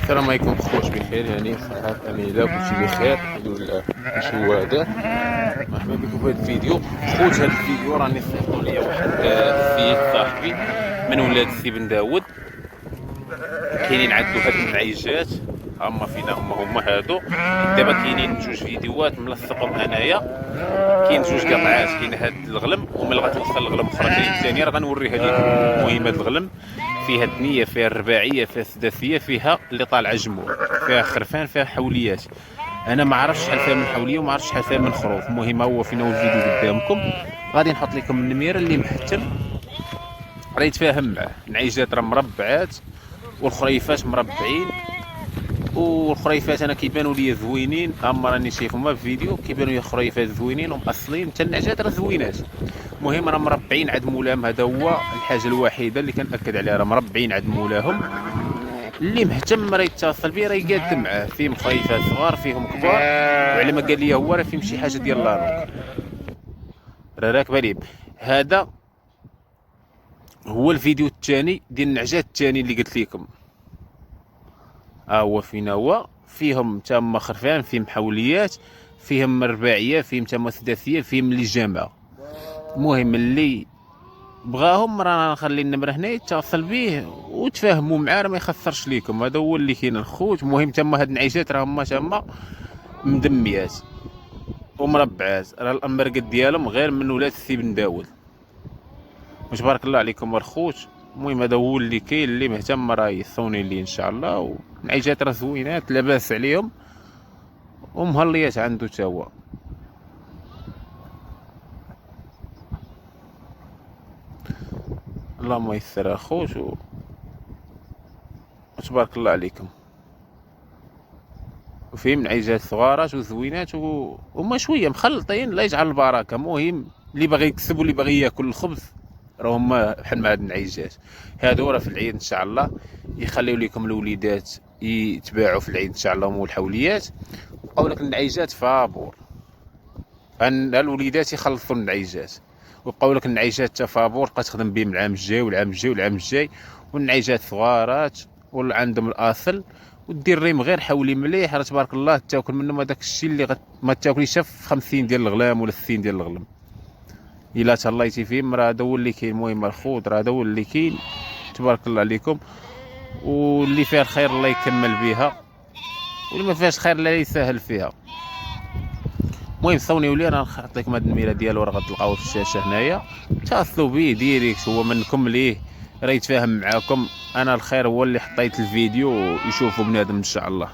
السلام عليكم خوت، بخير يعني صحة أمينة كلشي بخير الحمد لله كلشي وادر. مرحبا بكم في هذا الفيديو خوت. هذا الفيديو راني صيفطو ليا واحد السيد صاحبي من ولاد السي بن داود. كاينين عندو هاد المعيجات هما فينا هما هادو. دابا كاينين جوج فيديوهات ملصقهم انايا، كاين جوج قطعات، كاين هاد الغلم وملي غتوصل الغلم اخرى كاين الثانيه راه غنوريها لكم. المهم هاد الغلم فيها الثنيه، فيها الرباعيه، فيها السداسيه، فيها اللي طالعه جمور، فيها خرفان، فيها حوليات. انا ما عرفتش شحال فيها من حوليه وما عرفتش شحال فيها من خروف. المهم هو فينا هو الفيديو قدامكم، غادي نحط لكم النميره اللي محتم راه يتفاهم معاه. العيجات راه مربعات والخريفات مربعين، والخريفات انا كيبانوا لي زوينين، اما راني شايفهم في الفيديو كيبانوا لي خريفات زوينين ومأصلين، حتى النعجات راه زوينات. المهم راه مربعين عند مولاهم، هذا هو الحاجه الوحيده اللي كنأكد عليها، راه مربعين عند مولاهم. اللي مهتم راه يتصل بيه راه يقاد معاه، فيهم خريفات صغار فيهم كبار، وعلى ما قال لي هو راه فيهم شي حاجه ديال لانوك راه راكبه ليه. هذا هو الفيديو الثاني ديال النعجات الثاني اللي قلت لكم. هو فينا هو فيهم تما خرفان، فيهم حوليات، فيهم رباعيه، فيهم تما سداسيه، فيهم اللي جامعه. المهم اللي بغاهم راه نخلي النمره هنا يتصل به وتفاهموا معاه، راه ما يخسرش ليكم. هذا هو اللي كاين الخوت. المهم تما هاد النعيجات راه هما تما مدميات ومربعات، راه الامرقد ديالهم غير من ولاد السي بن داود. واش بارك الله عليكم الخوت. المهم هذا هو اللي كاين، اللي مهتم راه يصوني لي ان شاء الله. والنعيجات راه زوينات لاباس عليهم ومهليات عنده تا هو. اللهم يسر اخوت وتبارك الله عليكم. وفيهم نعيجات صغارات وزوينات وما شويه مخلطين، الله يجعل البركه. المهم اللي باغي يكسب واللي باغي ياكل الخبز راه هما بحال ما هاد النعيجات هادو راه في العيد ان شاء الله يخليو لكم الوليدات يتباعوا في العيد ان شاء الله والحوليات. وبقاو لك النعيجات فابور، ان الوليدات يخلصوا النعيجات وبقاو لك النعيجات تفابور، تبقى تخدم بهم العام الجاي والعام الجاي والعام الجاي. والنعيجات صغارات واللي عندهم الاصل، ودير ريم غير حولي مليح راه تبارك الله تاكل منهم هذاك الشيء اللي ما تاكليش في 50 ديال الغلام ولا 60 ديال الغلام الا تهلايتي فيهم. راه هذا هو اللي كاين. المهم الخوض راه هذا هو اللي كاين. تبارك الله عليكم. واللي فيها الخير الله يكمل بها، واللي ما فيهاش خير الله يسهل فيها. المهم صونيو لي، انا نحط لكم هاد النميره ديالو راه غتلقاوها في الشاشه هنايا. اتصلوا بيه ديريكت، هو منكم ليه راه يتفاهم معاكم. انا الخير هو اللي حطيت الفيديو يشوفوا بنادم ان شاء الله.